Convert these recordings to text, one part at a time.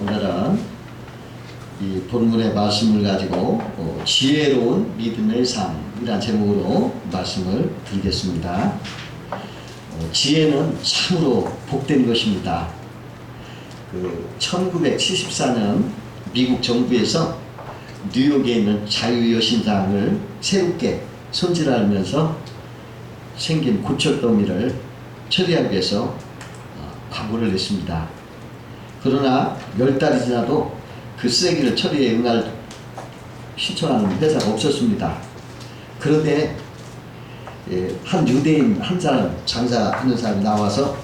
오늘은 이 본문의 말씀을 가지고 지혜로운 믿음의 삶이란 제목으로 말씀을 드리겠습니다. 지혜는 참으로 복된 것입니다. 1974년 미국 정부에서 뉴욕에 있는 자유여신상을 새롭게 손질하면서 생긴 고철더미를 처리하기 위해서 광고를 냈습니다. 그러나 10달이 지나도 그 쓰레기를 처리에 응할 신청하는 회사가 없었습니다. 그런데 한 유대인 한 사람, 장사하는 사람이 나와서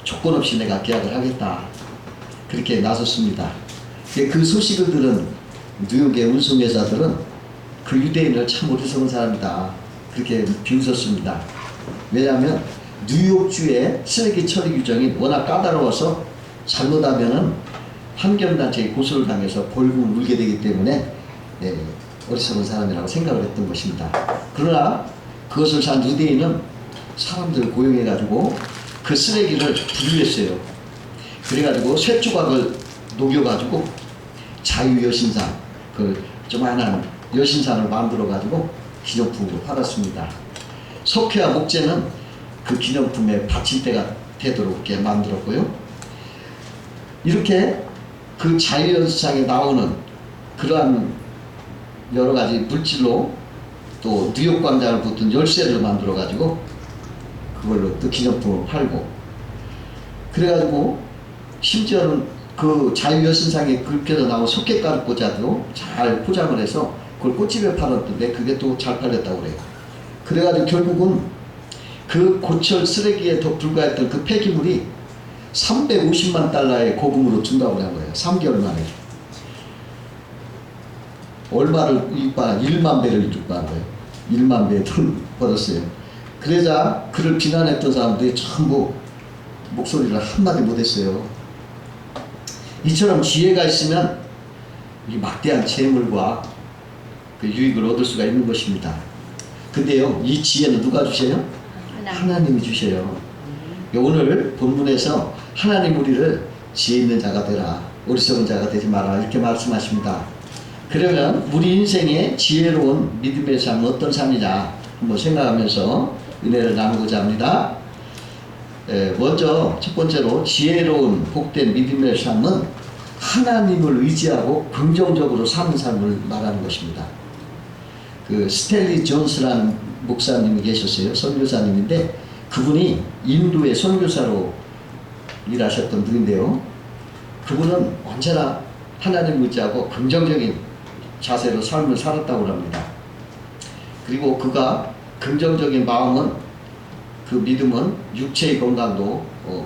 조건 없이 내가 계약을 하겠다, 그렇게 나섰습니다. 그 소식을 들은 뉴욕의 운송회사들은 그 유대인을 참 어리석은 사람이다, 그렇게 비웃었습니다. 왜냐하면 뉴욕주의 쓰레기 처리 규정이 워낙 까다로워서 잘못하면은 환경단체에 고소를 당해서 벌금을 물게 되기 때문에 어리석은 사람이라고 생각을 했던 것입니다. 그러나 그것을 산 유대인은 사람들을 고용해가지고 그 쓰레기를 분류했어요. 그래가지고 쇠조각을 녹여가지고 자유여신상, 그 조그만한 여신상을 만들어가지고 기념품으로 팔았습니다. 석회와 목재는 그 기념품의 받침대가 되도록 이렇게 만들었고요. 이렇게 그 자유여신상에 나오는 그러한 여러 가지 물질로 또 뉴욕 광장을 붙은 열쇠를 만들어 가지고 그걸로 또 기념품을 팔고, 그래가지고 심지어는 그 자유여신상에 긁혀서 나온 석회가루 꽂아도 잘 포장을 해서 그걸 꽃집에 팔았던데 그게 또 잘 팔렸다고 그래요. 그래가지고 결국은 그 고철 쓰레기에 더 불과했던 그 폐기물이 350만 달러의 고금으로 준다고 한 거예요. 3개월 만에. 얼마를 이익받아? 1만 배를 이익받은 거예요. 1만 배 돈 벌었어요. 그러자 그를 비난했던 사람들이 전부 목소리를 한마디 못했어요. 이처럼 지혜가 있으면 이 막대한 재물과 그 유익을 얻을 수가 있는 것입니다. 근데요, 이 지혜는 누가 주세요? 하나님이 주셔요. 오늘 본문에서 하나님 우리를 지혜 있는 자가 되라, 어리석은 자가 되지 마라, 이렇게 말씀하십니다. 그러면 우리 인생의 지혜로운 믿음의 삶은 어떤 삶이냐 한번 생각하면서 은혜를 나누고자 합니다. 먼저 첫 번째로 지혜로운 복된 믿음의 삶은 하나님을 의지하고 긍정적으로 사는 삶을 말하는 것입니다. 그 스탠리 존스라는 목사님이 계셨어요. 선교사님인데 그분이 인도의 선교사로 일하셨던 분인데요. 그분은 언제나 하나님을 의지하고 긍정적인 자세로 삶을 살았다고 합니다. 그리고 그가 긍정적인 마음은, 그 믿음은 육체의 건강도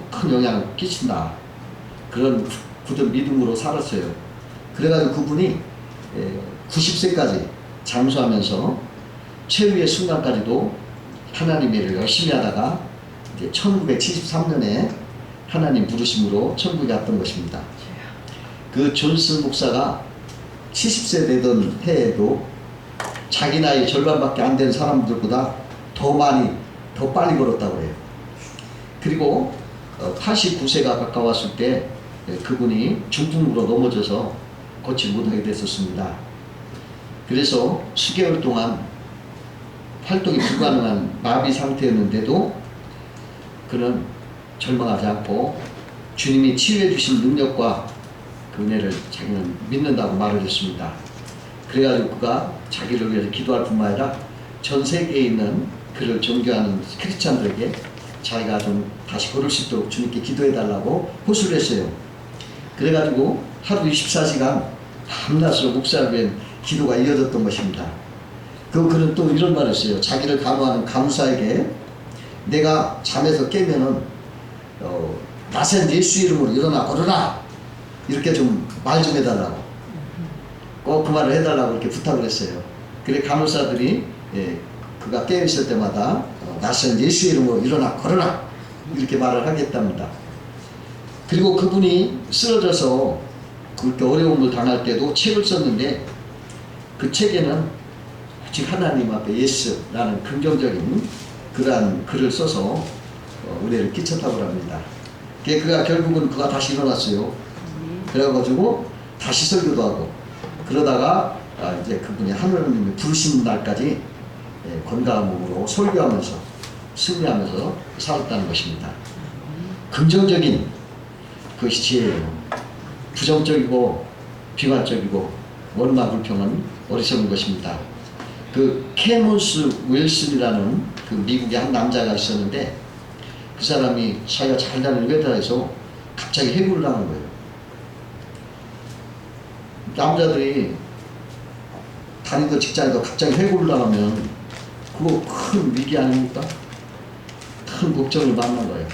큰 영향을 끼친다, 그런 굳은 믿음으로 살았어요. 그래가지고 그분이 90세까지 장수하면서 최후의 순간까지도 하나님의 일을 열심히 하다가 이제 1973년에 하나님 부르심으로 천국에 갔던 것입니다. 그 존스 목사가 70세 되던 해에도 자기 나이 절반밖에 안 된 사람들보다 더 빨리 걸었다고 해요. 그리고 89세가 가까웠을 때 그분이 중풍으로 넘어져서 걷지 못하게 됐었습니다. 그래서 수개월 동안 활동이 불가능한 마비 상태였는데도 그는 절망하지 않고 주님이 치유해 주신 능력과 그 은혜를 자기는 믿는다고 말을 했습니다. 그래가지고 그가 자기를 위해서 기도할 뿐만 아니라 전 세계에 있는 그를 존경하는 크리스찬들에게 자기가 좀 다시 걸을 수 있도록 주님께 기도해 달라고 호소를 했어요. 그래가지고 하루 24시간 밤낮으로 목사를 위한 기도가 이어졌던 것입니다. 그는 또 이런 말을 했어요. 자기를 간호하는 간호사에게 내가 잠에서 깨면은 나센 예수 이름으로 일어나 걸어라, 이렇게 좀 말 좀 해달라고, 꼭 그 말을 해달라고 이렇게 부탁을 했어요. 그래 간호사들이 그가 깨어있을 때마다 나센 예수 이름으로 일어나 걸어라, 이렇게 말을 하겠답니다. 그리고 그분이 쓰러져서 그렇게 어려움을 당할 때도 책을 썼는데 그 책에는 오직 하나님 앞에 예스라는 긍정적인 그러한 글을 써서 은혜를 끼쳤다고 합니다. 그가 결국은 그가 다시 일어났어요. 그래가지고 다시 설교도 하고 그러다가 이제 그분이 하느님이 부르신 날까지 건강한 몸으로 설교하면서 승리하면서 살았다는 것입니다. 긍정적인 그것이 지혜예요. 부정적이고 비관적이고 원망 불평은 어리석은 것입니다. 그 케몬스 윌슨이라는 그 미국의 한 남자가 있었는데 그 사람이 자기가 잘 다니는 회사에서 갑자기 해고를 당한 거예요. 남자들이 다니던 직장에서 갑자기 해고를 당하면 그거 큰 위기 아닙니까? 큰 걱정을 받는 거예요.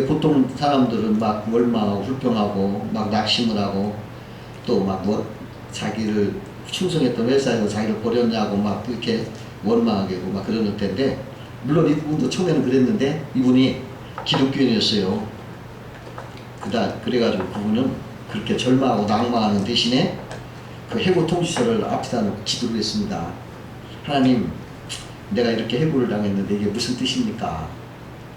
보통 사람들은 막 원망하고 불평하고 막 낙심을 하고 또 막 뭐 자기를 충성했던 회사에서 자기를 버렸냐고 막 이렇게 원망하게 하고 막 그러는 텐데 물론 이분도 처음에는 그랬는데 이분이 기독교인이었어요. 그래가지고 그분은 그렇게 절망하고 낭망하는 대신에 그 해고 통지서를 앞에다 놓고 기도를 했습니다. 하나님, 내가 이렇게 해고를 당했는데 이게 무슨 뜻입니까?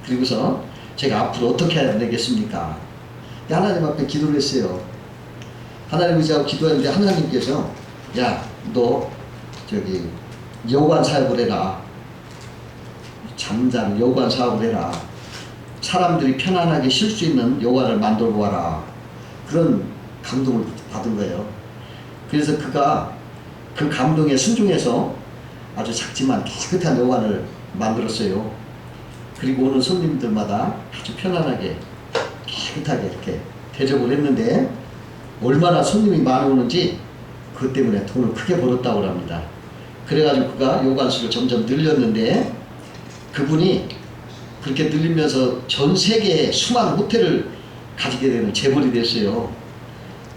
그리고서 제가 앞으로 어떻게 해야 되겠습니까? 하나님 앞에 기도를 했어요. 하나님 의지하고 기도했는데 하나님께서 야, 너 저기 여관 사역을 해라. 잠자는 여관 사업을 해라. 사람들이 편안하게 쉴 수 있는 여관을 만들어 보아라. 그런 감동을 받은 거예요. 그래서 그가 그 감동에 순종해서 아주 작지만 깨끗한 여관을 만들었어요. 그리고 오는 손님들마다 아주 편안하게 깨끗하게 이렇게 대접을 했는데 얼마나 손님이 많이 오는지 그것 때문에 돈을 크게 벌었다고 합니다. 그래가지고 그가 여관수를 점점 늘렸는데 그분이 그렇게 늘리면서 전 세계에 수많은 호텔을 가지게 되는 재벌이 됐어요.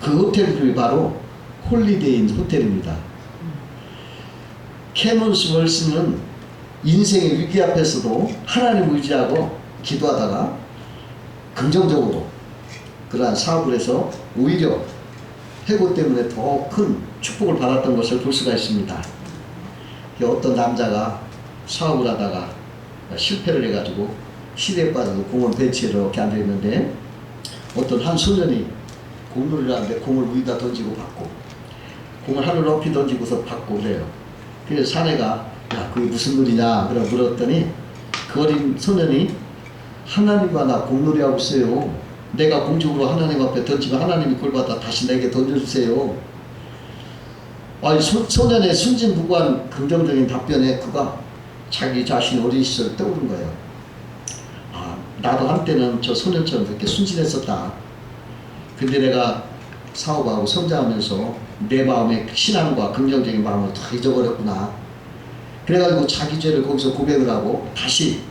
그 호텔 이름이 바로 홀리데이 호텔입니다. 케몬스 월스는 인생의 위기 앞에서도 하나님을 의지하고 기도하다가 긍정적으로 그러한 사업을 해서 오히려 해고 때문에 더 큰 축복을 받았던 것을 볼 수가 있습니다. 어떤 남자가 사업을 하다가 실패를 해가지고 시대에 빠져서 공원 벤치에 이렇게 앉아있는데 어떤 한 소년이 공놀이를 하는데 공을 위에다 던지고 받고 공을 하늘 높이 던지고서 받고 그래요. 그래서 사내가 야 그게 무슨 놀이냐 그러고 물었더니 그 어린 소년이 하나님과 나 공놀이하고 있어요. 내가 공중으로 하나님 앞에 던지면 하나님이 그걸 받아 다시 내게 던져주세요. 아니 소년의 순진무구한 긍정적인 답변에 그가 자기 자신 어린 시절 떠오른 거예요. 아 나도 한때는 저 소년처럼 그렇게 순진했었다. 근데 내가 사업하고 성장하면서 내 마음의 신앙과 긍정적인 마음을 다 잊어버렸구나. 그래가지고 자기 죄를 거기서 고백을 하고 다시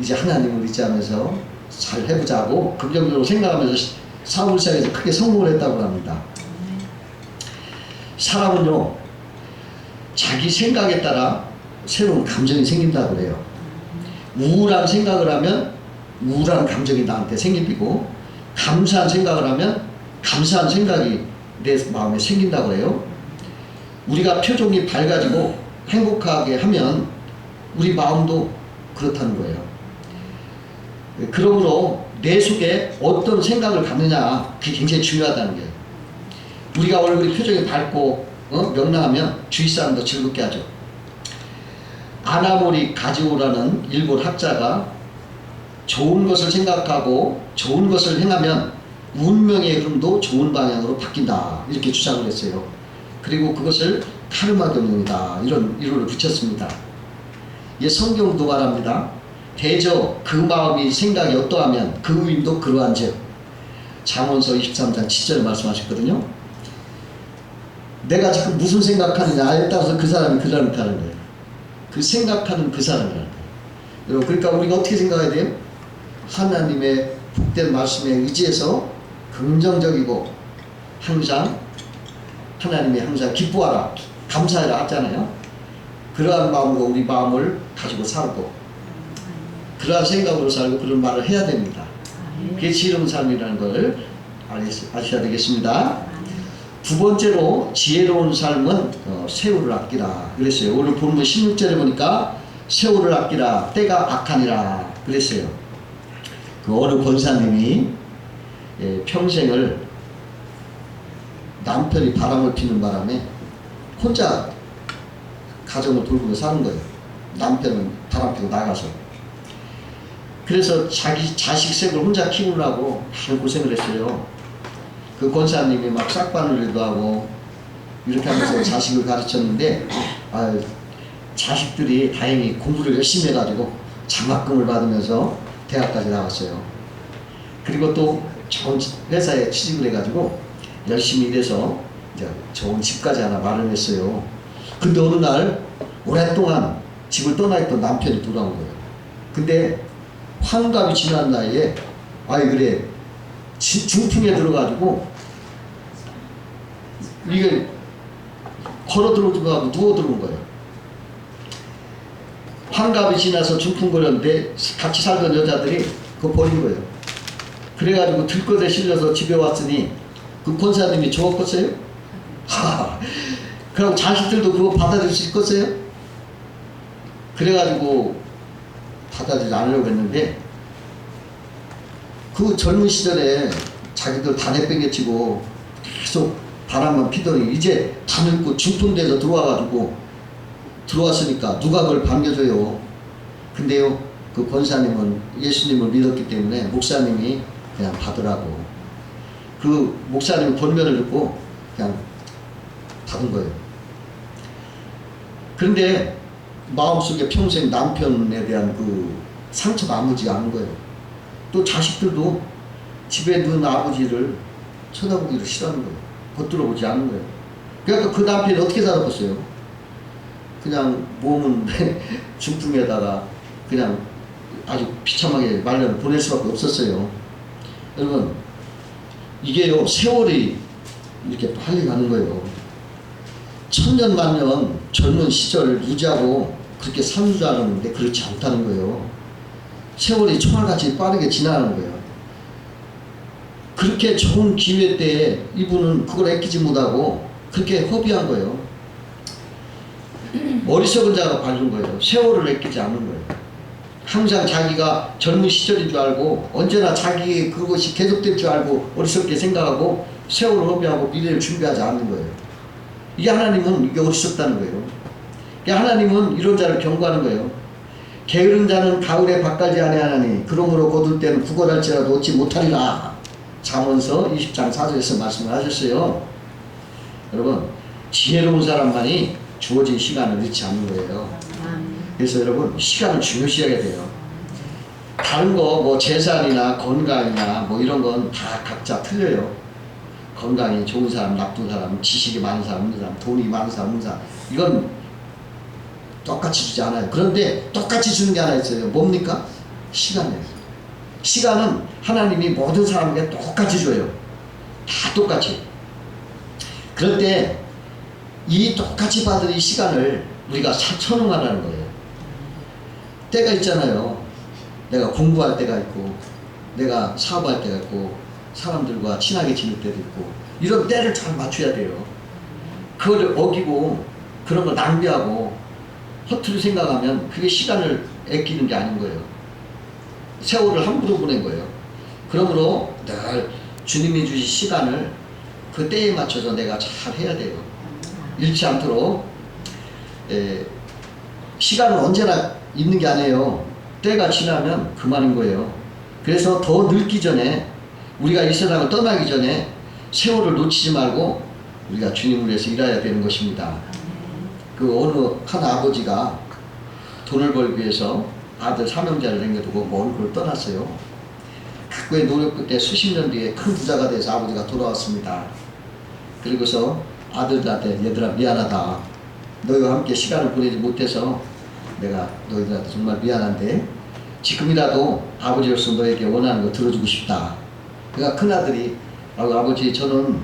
이제 하나님을 의지하면서 잘 해보자고 긍정적으로 생각하면서 사업을 시작해서 크게 성공을 했다고 합니다. 사람은요 자기 생각에 따라 새로운 감정이 생긴다고 그래요. 우울한 생각을 하면 우울한 감정이 나한테 생기고 감사한 생각을 하면 감사한 생각이 내 마음에 생긴다고 해요. 우리가 표정이 밝아지고 행복하게 하면 우리 마음도 그렇다는 거예요. 그러므로 내 속에 어떤 생각을 갖느냐 그게 굉장히 중요하다는 거예요. 우리가 얼굴이 표정이 밝고 명랑하면 주위 사람도 즐겁게 하죠. 아나모리 가지오라는 일본 학자가 좋은 것을 생각하고 좋은 것을 행하면 운명의 흐름도 좋은 방향으로 바뀐다 이렇게 주장을 했어요. 그리고 그것을 카르마 경영이다 이런 이론을 붙였습니다. 이 성경도 말합니다. 대저 그 마음이 생각이 어떠하면 그 의인도 그러한즉 잠언서 23장 7절에 말씀하셨거든요. 내가 지금 무슨 생각하느냐에 따라서 그 사람이 그렇다는 거예요. 그 생각하는 그 사람이라는 거예요. 여러분 그러니까 우리가 어떻게 생각해야 돼요? 하나님의 복된 말씀에 의지해서 긍정적이고 항상 하나님이 항상 기뻐하라 감사해라 하잖아요. 그러한 마음으로 우리 마음을 가지고 살고 그러한 생각으로 살고 그런 말을 해야 됩니다. 그게 지혜로운 삶이라는 걸 아셔야 되겠습니다. 두 번째로 지혜로운 삶은 세월을 아끼라 그랬어요. 오늘 본문 16절에 보니까 세월을 아끼라 때가 악하니라 그랬어요. 그 어느 권사님이 평생을 남편이 바람을 피는 바람에 혼자 가정을 돌보며 사는 거예요. 남편은 바람 피고 나가서. 그래서 자기 자식 색을 혼자 키우려고 많은 고생을 했어요. 그 권사님이 막 싹바늘도 하고 이렇게 하면서 자식을 가르쳤는데 자식들이 다행히 공부를 열심히 해가지고 장학금을 받으면서 대학까지 나왔어요. 그리고 또 좋은 회사에 취직을 해가지고 열심히 일해서 이제 좋은 집까지 하나 마련했어요. 근데 어느 날 오랫동안 집을 떠나 있던 남편이 돌아온 거예요. 근데 환갑이 지난 나이에 그래 중풍에 들어가지고 이게 걸어 들어오지도 않고 누워 들어온 거예요. 환갑이 지나서 중풍 걸렸는데 같이 살던 여자들이 그거 버린 거예요. 그래가지고 들것에 실려서 집에 왔으니 그 권사님이 좋았겠어요? 그럼 자식들도 그거 받아들일 수 있겠어요? 그래가지고 받아들이지 않으려고 했는데 그 젊은 시절에 자기들 다 내팽개치고 계속 바람만 피더니 이제 다 늙고 중풍돼서 들어왔으니까 누가 그걸 반겨줘요. 근데요 그 권사님은 예수님을 믿었기 때문에 목사님이 그냥 받으라고 그 목사님 권면을 듣고 그냥 받은 거예요. 그런데 마음속에 평생 남편에 대한 그 상처가 아무지 않은 거예요. 또 자식들도 집에 둔 아버지를 쳐다보기를 싫어하는 거예요. 겉들어보지 않는 거예요. 그러니까 그 남편이 어떻게 살아봤어요? 그냥 몸은 중풍에다가 그냥 아주 비참하게 말년을 보낼 수밖에 없었어요. 여러분 이게요 세월이 이렇게 빨리 가는 거예요. 천년만년 젊은 시절 유지하고 그렇게 사는 줄 알았는데 그렇지 않다는 거예요. 세월이 총알같이 빠르게 지나가는 거예요. 그렇게 좋은 기회 때 이분은 그걸 아끼지 못하고 그렇게 허비한 거예요. 어리석은 자가 바른 거예요. 세월을 아끼지 않는 거예요. 항상 자기가 젊은 시절인 줄 알고 언제나 자기 그것이 계속될 줄 알고 어리석게 생각하고 세월을 허비하고 미래를 준비하지 않는 거예요. 이게 하나님은 이게 어리석다는 거예요. 하나님은 이런 자를 경고하는 거예요. 게으른 자는 가을에 밭갈지 아니하나니 그러므로 거둘 때는 구걸할지라도 얻지 못하리라. 잠언서 20장 4절에서 말씀을 하셨어요. 여러분 지혜로운 사람만이 주어진 시간을 잃지 않는 거예요. 그래서 여러분 시간을 중요시하게 돼요. 다른 거 뭐 재산이나 건강이나 뭐 이런 건 다 각자 틀려요. 건강이 좋은 사람, 나쁜 사람, 지식이 많은 사람, 없는 사람, 돈이 많은 사람, 없는 사람 이건 똑같이 주지 않아요. 그런데 똑같이 주는 게 하나 있어요. 뭡니까? 시간이에요. 시간은 하나님이 모든 사람에게 똑같이 줘요. 다 똑같이. 그럴 때 이 똑같이 받은 이 시간을 우리가 사천응하라는 거예요. 때가 있잖아요. 내가 공부할 때가 있고 내가 사업할 때가 있고 사람들과 친하게 지낼 때도 있고 이런 때를 잘 맞춰야 돼요. 그걸 어기고 그런 거 낭비하고 허투루 생각하면 그게 시간을 아끼는 게 아닌 거예요. 세월을 함부로 보낸 거예요. 그러므로 늘 주님이 주신 시간을 그 때에 맞춰서 내가 잘 해야 돼요. 잃지 않도록. 시간은 언제나 있는 게 아니에요. 때가 지나면 그만인 거예요. 그래서 더 늙기 전에 우리가 이 세상을 떠나기 전에 세월을 놓치지 말고 우리가 주님을 위해서 일해야 되는 것입니다. 그 어느 한 아버지가 돈을 벌기 위해서 아들 삼형제를 남겨두고 먼 곳을 떠났어요. 각고의 노력 끝에 수십 년 뒤에 큰 부자가 돼서 아버지가 돌아왔습니다. 그리고서 아들들한테 얘들아 미안하다. 너희와 함께 시간을 보내지 못해서 내가 너희들한테 정말 미안한데 지금이라도 아버지로서 너에게 원하는 거 들어주고 싶다. 그러니까 큰아들이 아버지 저는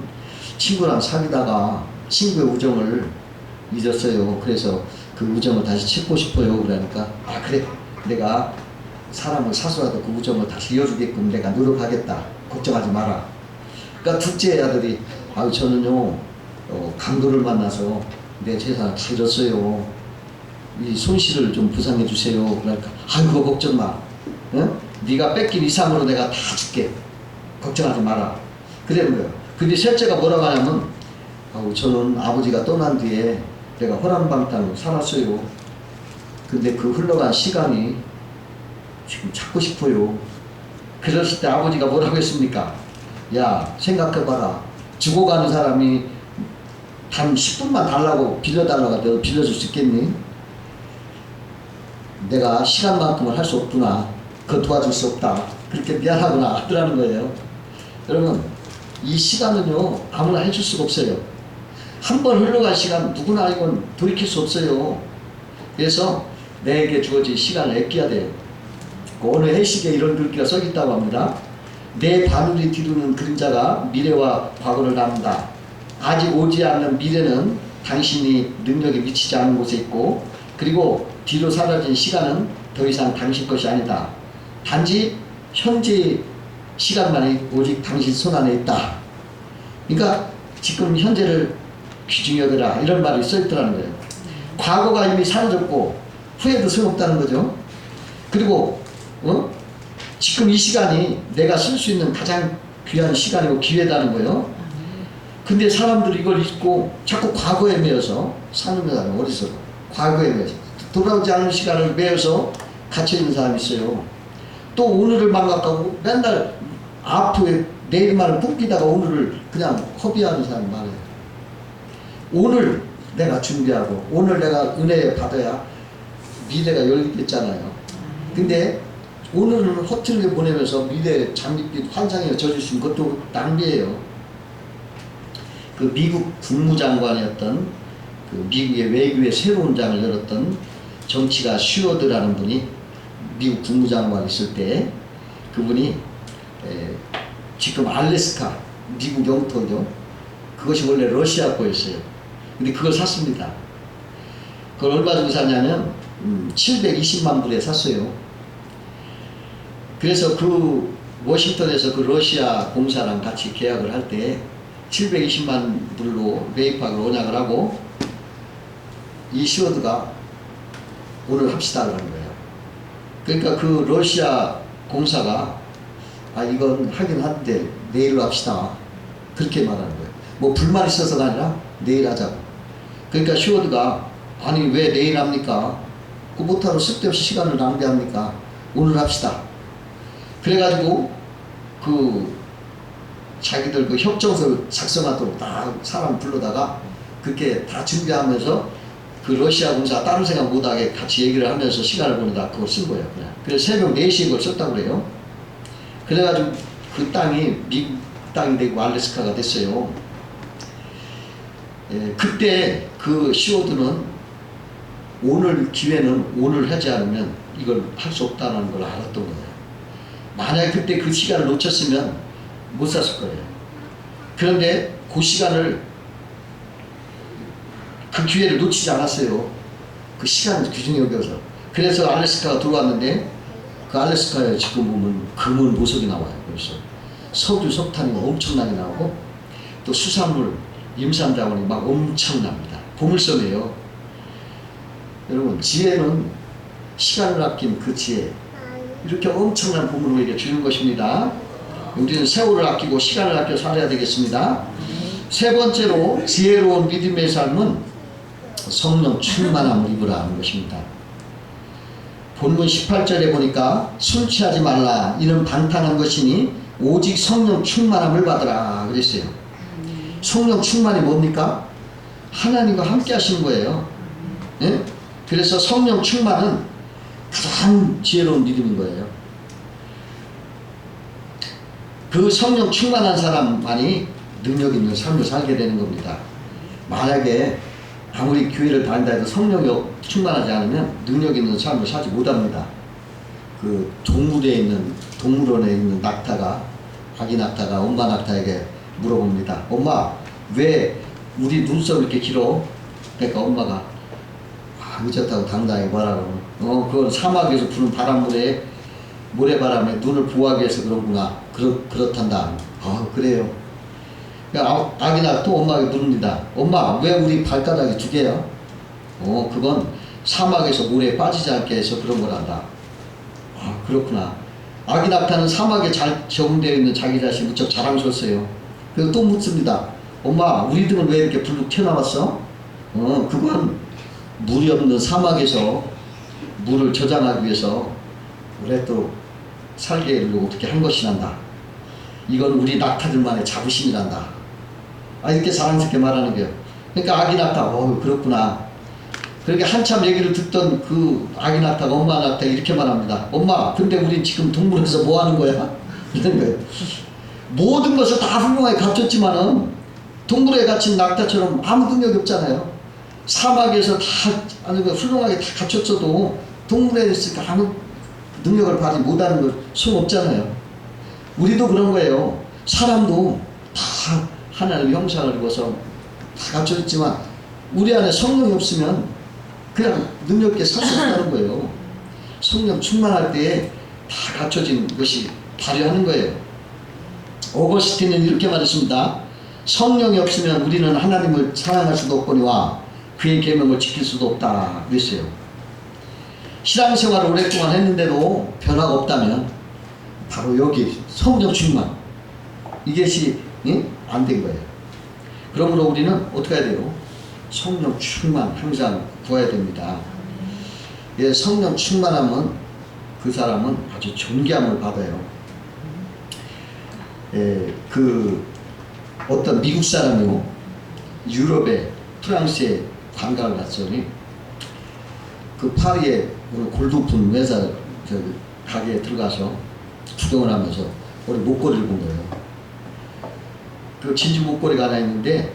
친구랑 사귀다가 친구의 우정을 잊었어요. 그래서 그 우정을 다시 찾고 싶어요. 그러니까 그래 내가 사람을 사서라도 그 우정을 다시 이어주게끔 내가 노력하겠다. 걱정하지 마라. 그러니까 둘째 아들이 저는요 강도를 만나서 내 재산을 다 잃었어요. 이 손실을 좀 보상해 주세요. 그러니까 그거 걱정 마. 응? 네가 뺏긴 이상으로 내가 다 줄게. 걱정하지 마라. 그러는 거예요. 근데 셋째가 뭐라고 하냐면 저는 아버지가 떠난 뒤에 내가 호랑방탕 살았어요. 근데 그 흘러간 시간이 지금 찾고 싶어요. 그랬을 때 아버지가 뭐라고 했습니까? 야, 생각해봐라. 죽어가는 사람이 단 10분만 달라고 빌려달라고 해도 빌려줄 수 있겠니? 내가 시간만큼은 할 수 없구나. 그거 도와줄 수 없다. 그렇게 미안하구나 하더라는 거예요. 여러분, 이 시간은요 아무나 해줄 수가 없어요. 한 번 흘러간 시간 누구나 이건 돌이킬 수 없어요. 그래서 내게 주어진 시간을 아껴야 돼요. 어느 해식에 이런 글귀가 써있다고 합니다. 내 바늘이 뒤르는 그림자가 미래와 과거를 나눈다. 아직 오지 않는 미래는 당신이 능력에 미치지 않은 곳에 있고, 그리고 뒤로 사라진 시간은 더 이상 당신 것이 아니다. 단지 현재 시간만이 오직 당신 손 안에 있다. 그러니까 지금 현재를 귀중히 여겨라, 이런 말이 써있더라는 거예요. 과거가 이미 사라졌고 후회도 소용없다는 거죠. 그리고 지금 이 시간이 내가 쓸 수 있는 가장 귀한 시간이고 기회다는 거예요. 근데 사람들이 이걸 잊고 자꾸 과거에 매여서 사는 사람이 어디서 과거에 매여서 돌아오지 않는 시간을 매여서 갇혀있는 사람이 있어요. 또 오늘을 망각하고 맨날 앞으로 내일만을 꿈기다가 오늘을 그냥 허비하는 사람이 많아요. 오늘 내가 준비하고 오늘 내가 은혜 받아야 미래가 열리겠잖아요. 근데 오늘은 허투루게 보내면서 미래 장밋빛 환상에 젖으신 것도 낭비예요. 그 미국 국무장관이었던 그 미국의 외교의 새로운 장을 열었던 정치가 슈어드라는 분이 미국 국무장관 있을 때 그분이 지금 알래스카 미국 영토죠. 그것이 원래 러시아 거였어요. 근데 그걸 샀습니다. 그걸 얼마 주고 샀냐면 720만 불에 샀어요. 그래서 그 워싱턴에서 그 러시아 공사랑 같이 계약을 할 때 720만 불로 매입하기로 언약을 하고 이 시워드가 오늘 합시다 그러는 거예요. 그러니까 그 러시아 공사가 이건 하긴 한데 내일로 합시다 그렇게 말하는 거예요. 뭐 불만 있어서가 아니라 내일 하자고. 그러니까 시워드가 아니 왜 내일 합니까? 그 못하러 쓸데없이 시간을 낭비합니까? 오늘 합시다. 그래가지고 그 자기들 그 협정서를 작성하도록 다 사람 불러다가 그렇게 다 준비하면서 그 러시아 공사 다른 생각 못하게 같이 얘기를 하면서 시간을 보내다 그걸 쓴 거예요. 그래서 새벽 4시에 그걸 썼다고 그래요. 그래가지고 그 땅이 미국 땅이 되고 알래스카가 됐어요. 그때 그 시워드는 오늘 기회는 오늘 하지 않으면 이걸 할 수 없다는 걸 알았던 거예요. 만약에 그때 그 시간을 놓쳤으면 못 샀을 거예요. 그런데 그 시간을 그 기회를 놓치지 않았어요. 그 시간을 귀중히 여겨서. 그래서 알래스카가 들어왔는데 그 알래스카에 지금 보면 금은 보석이 나와요. 그래서 석유, 석탄이 엄청나게 나오고 또 수산물, 임산자원이 막 엄청납니다. 보물섬이에요. 여러분 지혜는 시간을 아낀 그 지혜, 이렇게 엄청난 보물을 우리에게 주는 것입니다. 우리는 세월을 아끼고 시간을 아껴 살아야 되겠습니다. 세 번째로 지혜로운 믿음의 삶은 성령 충만함을 입으라 하는 것입니다. 본문 18절에 보니까 술 취하지 말라 이는 방탕한 것이니 오직 성령 충만함을 받으라 그랬어요. 성령 충만이 뭡니까? 하나님과 함께 하시는 거예요. 예? 그래서 성령 충만은 가장 지혜로운 믿음인 거예요. 그 성령 충만한 사람만이 능력 있는 삶을 살게 되는 겁니다. 만약에 아무리 교회를 다닌다 해도 성령이 충만하지 않으면 능력 있는 삶을 살지 못합니다. 그 동물원에 있는 낙타가, 아기 낙타가 엄마 낙타에게 물어봅니다. 엄마, 왜 우리 눈썹이 이렇게 길어? 그러니까 엄마가 늦었다고 당당히 말하고, 그건 사막에서 부는 바람물에 모래바람에 눈을 보호하기 위해서 그런구나. 그렇단다. 그래요. 그러니까 아기나 또 엄마에게 물습니다. 엄마, 왜 우리 발가락이 2개야? 그건 사막에서 모래에 빠지지 않게 해서 그런 거란다. 그렇구나. 아기 낙타는 사막에 잘 적응되어 있는 자기 자신이 무척 자랑스러웠어요. 그래서 또 묻습니다. 엄마, 우리들은 왜 이렇게 불룩 튀어나왔어? 그건 물이 없는 사막에서 물을 저장하기 위해서 우리 또 살게 어떻게 한 것이란다. 이건 우리 낙타들만의 자부심이란다. 이렇게 자랑스럽게 말하는 거예요. 그러니까 아기 낙타, 그렇구나. 그렇게 한참 얘기를 듣던 그 아기 낙타가 엄마 낙타 이렇게 말합니다. 엄마, 근데 우리 지금 동물원에서 뭐 하는 거야? 이런 거예요. 모든 것을 다 훌륭하게 갖췄지만은 동물에 갇힌 낙타처럼 아무 능력이 없잖아요. 사막에서 다 훌륭하게 다 갖췄어도 동물에 있으니까 아무 능력을 발휘 못하는 거 소용없잖아요. 우리도 그런 거예요. 사람도 다 하나님의 형상을 입어서 다 갖춰 있지만 우리 안에 성령이 없으면 그냥 능력 있게 살 수 없다는 거예요. 성령 충만할 때에 다 갖춰진 것이 발휘하는 거예요. 오거스틴은 이렇게 말했습니다. 성령이 없으면 우리는 하나님을 사랑할 수도 없거니와 그의 계명을 지킬 수도 없다 그랬어요. 신앙생활을 오랫동안 했는데도 변화가 없다면 바로 여기 성령 충만, 이것이 안 된 거예요. 그러므로 우리는 어떻게 해야 돼요? 성령 충만 항상 구해야 됩니다. 예, 성령 충만하면 그 사람은 아주 존귀함을 받아요. 예, 그 어떤 미국 사람이요, 유럽에 프랑스에 관광을 갔더니 그 파리에 골드품 회사 가게에 들어가서 구경을 하면서 우리 목걸이를 본 거예요. 그 진주 목걸이가 하나 있는데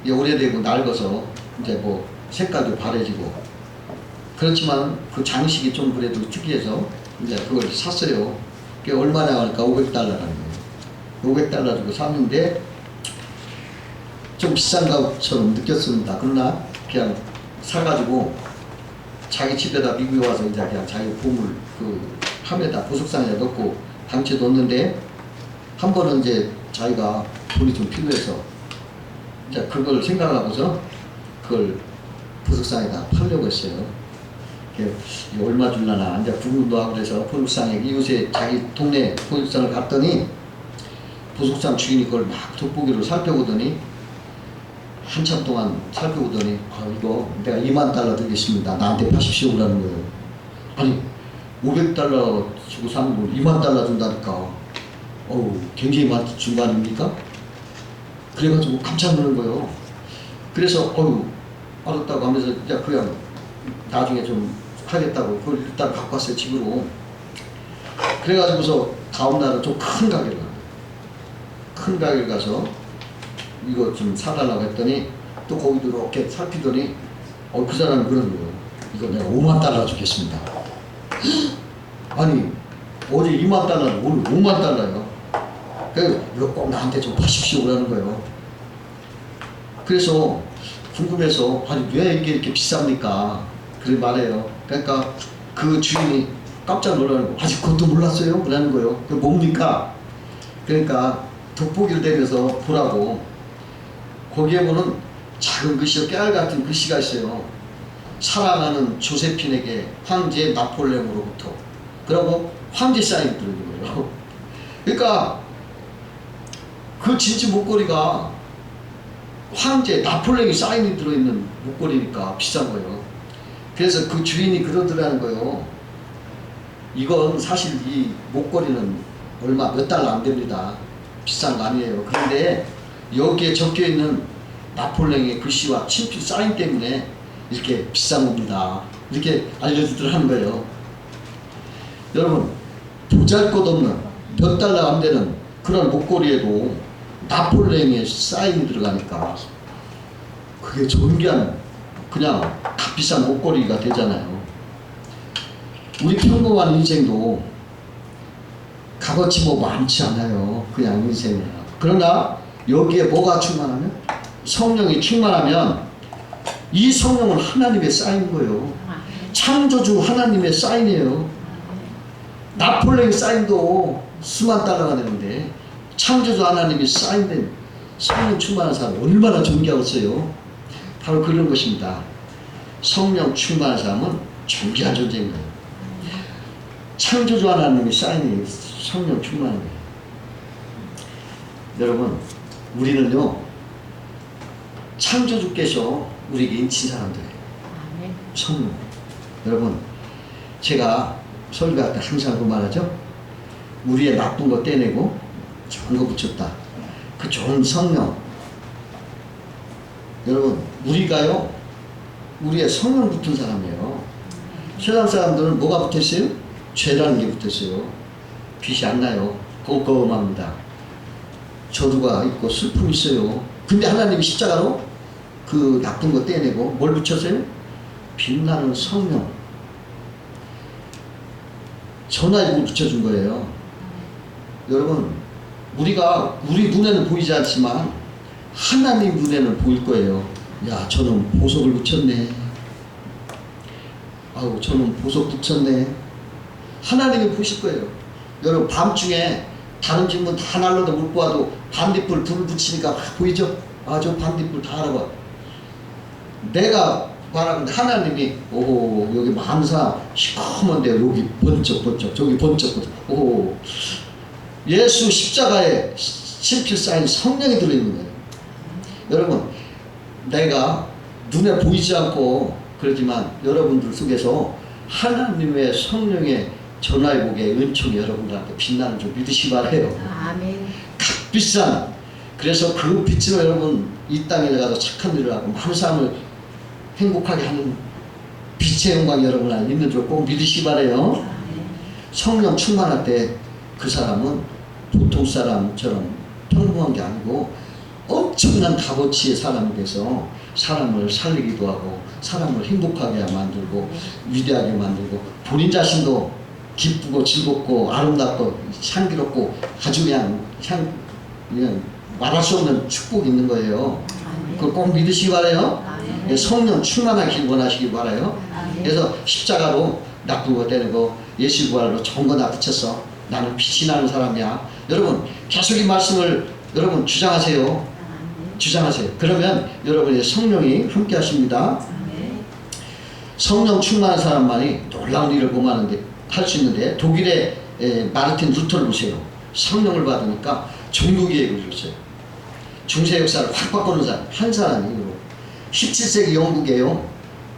오래되고 낡아서 이제 뭐 색깔도 바래지고 그렇지만 그 장식이 좀 그래도 특이해서 이제 그걸 샀어요. 그게 얼마나 하니까 500달러라는 거예요. 500달러 주고 샀는데 좀 비싼 것처럼 느꼈습니다. 그러나 그냥 사가지고 자기 집에다 미국에 와서 이제 그냥 자기 보물 그 함에다 보석상에다 넣고 방치해 뒀는데 한 번은 이제 자기가 돈이 좀 필요해서 이제 그걸 생각하고서 그걸 보석상에다 팔려고 했어요. 얼마 줄라나 이제 구분도 하고 그래서 보석상에 이웃에 자기 동네 보석상을 갔더니 보석상 주인이 그걸 막 돋보기로 살펴보더니 한참 동안 살펴보더니 이거 내가 2만 달러 드리겠습니다. 나한테 파십시오 그러는 거예요. 아니 500달러 주고 사는 걸 2만 달러 준다니까 굉장히 많이 준 거 아닙니까? 그래가지고 깜짝 놀란 거예요. 그래서 알았다고 하면서 이제 그냥 나중에 좀 하겠다고 그걸 일단 갖고 왔어요 집으로. 그래가지고서 다음날은 좀 큰 가게를 가서 이거 좀 사달라고 했더니 또 거기도 이렇게 살피더니 그 사람이 그러는 거예요. 이거 내가 5만 달러 주겠습니다. 아니 어제 2만 달러는 오늘 5만 달러예요. 그래서 이거 꼭 나한테 좀 파십시오 그러는 거예요. 그래서 궁금해서 아니 왜 이게 이렇게 비쌉니까? 그래 말해요. 그러니까 그 주인이 깜짝 놀라는 거 아직 그것도 몰랐어요? 그러는 거예요. 그게 뭡니까? 그러니까 돋보기를 내려서 보라고 거기에 보는 작은 글씨로 깨알 같은 글씨가 있어요. 사랑하는 조세핀에게 황제 나폴레옹으로부터. 그러고 황제 사인이 들어있는 거예요. 그러니까 그 진주 목걸이가 황제 나폴레옹이 사인이 들어있는 목걸이니까 비싼 거예요. 그래서 그 주인이 그러더라는 거예요. 이건 사실 이 목걸이는 얼마 몇 달러 안 됩니다. 비싼 거 아니에요. 그런데 여기에 적혀있는 나폴레옹의 글씨와 친필 사인 때문에 이렇게 비싼 겁니다. 이렇게 알려주더라는 거예요. 여러분 보잘것없는 몇 달러 안 되는 그런 목걸이에도 나폴레옹의 사인이 들어가니까 그게 존귀한 그냥 값비싼 목걸이가 되잖아요. 우리 평범한 인생도 값어치 뭐 많지 않아요. 그냥 인생이야. 그러나 여기에 뭐가 충만하면 성령이 충만하면 이 성령은 하나님의 사인인 거예요. 창조주 하나님의 사인이에요. 나폴레옹 사인도 수만 달러가 되는데 창조주 하나님이 사인된 성령 충만한 사람 얼마나 존귀하겠어요. 바로 그런 것입니다. 성령 충만한 사람은 존귀한 존재인 거예요. 창조주 하나님의 사인이 성령 충만한 거예요. 여러분, 우리는요, 창조주께서 우리에게 인친 사람들이에요. 성령. 여러분, 제가 설교할 때 항상 그 말하죠. 우리의 나쁜 거 떼내고 좋은 거 붙였다. 그 좋은 성령. 여러분, 우리가요, 우리의 성령 붙은 사람이에요. 세상 사람들은 뭐가 붙었어요? 죄라는 게 붙었어요. 빛이 안 나요. 껌껌합니다. 저주가 있고 슬픔이 있어요. 근데 하나님이 십자가로 그 나쁜 거 떼내고 뭘 붙였어요? 빛나는 성령. 전화위복을 붙여준 거예요. 여러분, 우리가 우리 눈에는 보이지 않지만 하나님 눈에는 보일 거예요. 야, 저는 보석을 붙였네. 아우, 저는 보석 붙였네. 하나님이 보실 거예요. 여러분, 밤중에 다른 집은 다 날라도 못 보아도 반딧불 불을 붙이니까 보이죠? 아, 저 반딧불 다 알아봐. 내가 말하는데 하나님이 오, 여기 만사 시커먼데 여기 번쩍번쩍, 저기 번쩍번쩍. 오, 예수 십자가에 실필 쌓인 성령이 들어있는 거예요. 여러분, 내가 눈에 보이지 않고 그러지만 여러분들 속에서 하나님의 성령의 전화위복의 은총이 여러분들한테 빛나는 줄 믿으시 바래요. 아멘. 값비싼, 그래서 그 빛으로 여러분 이 땅에 가서 착한 일을 하고 많은 사람을 행복하게 하는 빛의 영광이 여러분 안에 있는 줄 꼭 믿으시 바래요. 성령 충만할 때 그 사람은 보통 사람처럼 평범한 게 아니고 엄청난 값어치의 사람이 돼서 사람을 살리기도 하고 사람을 행복하게 만들고 위대하게 만들고 본인 자신도 기쁘고 즐겁고 아름답고 향기롭고 아주 그냥 말할 수 없는 축복이 있는 거예요. 그걸 꼭 믿으시기 바라요. 성령 충만하길 원하시기 바라요. 그래서 십자가로 나쁜 거 떼내고 예수 부활로 좋은 거 다 붙였어. 나는 빛이 나는 사람이야. 여러분, 계속 이 말씀을 여러분 주장하세요. 주장하세요. 그러면 여러분의 성령이 함께 하십니다. 성령 충만한 사람만이 놀라운 일을 범하는데 할 수 있는데, 독일의 마르틴 루터를 보세요. 성령을 받으니까 종교개혁을 이뤘어요. 중세 역사를 확 바꾸는 사람, 한 사람이 17세기 영국에요,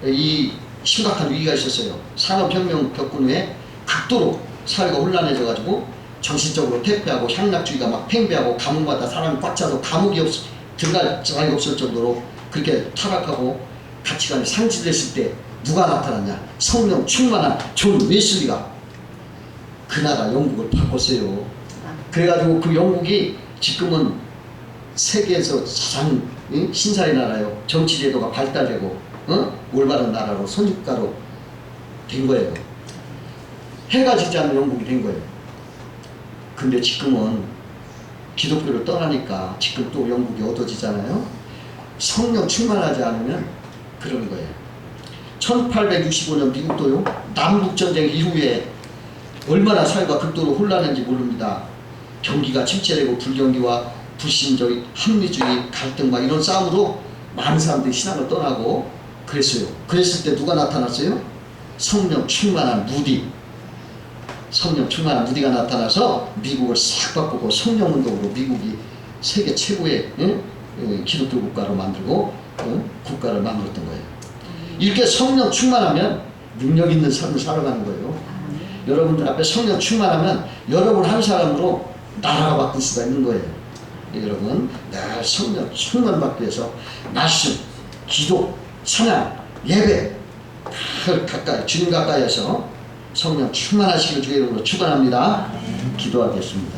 이 심각한 위기가 있었어요. 산업혁명 겪은 후에 극도로 사회가 혼란해져가지고 정신적으로 퇴폐하고 향락주의가 막 팽배하고 감옥마다 사람이 꽉 차서 감옥이 들어갈 자리가 없을 정도로 그렇게 타락하고 가치관이 상실됐을 때 누가 나타났냐? 성령 충만한 존 웨슬리가 그 나라 영국을 바꿨어요. 그래가지고 그 영국이 지금은 세계에서 가장 신사의 나라요. 정치제도가 발달되고 올바른 나라로 선진국가로 된 거예요. 해가 지지 않는 영국이 된 거예요. 근데 지금은 기독교를 떠나니까 지금 또 영국이 어두워지잖아요. 성령 충만하지 않으면 그런 거예요. 1865년 미국도요, 남북전쟁 이후에 얼마나 사회가 극도로 혼란했는지 모릅니다. 경기가 침체되고 불경기와 불신주의, 합리주의, 갈등 막 이런 싸움으로 많은 사람들이 신앙을 떠나고 그랬어요. 그랬을 때 누가 나타났어요? 성령 충만한 무디. 성령 충만한 무디가 나타나서 미국을 싹 바꾸고 성령운동으로 미국이 세계 최고의 기독교 국가로 만들고 국가를 만들었던 거예요. 이렇게 성령 충만하면 능력 있는 삶을 살아가는 거예요. 여러분들 앞에 성령 충만하면 여러분 한 사람으로 나라가 바꿀 수가 있는 거예요. 여러분, 늘 성령 충만 받기 위해서 말씀, 기도, 찬양, 예배 다 가까이, 주님 가까이에서 성령 충만하시기를 주의 이름으로 축원합니다. 기도하겠습니다.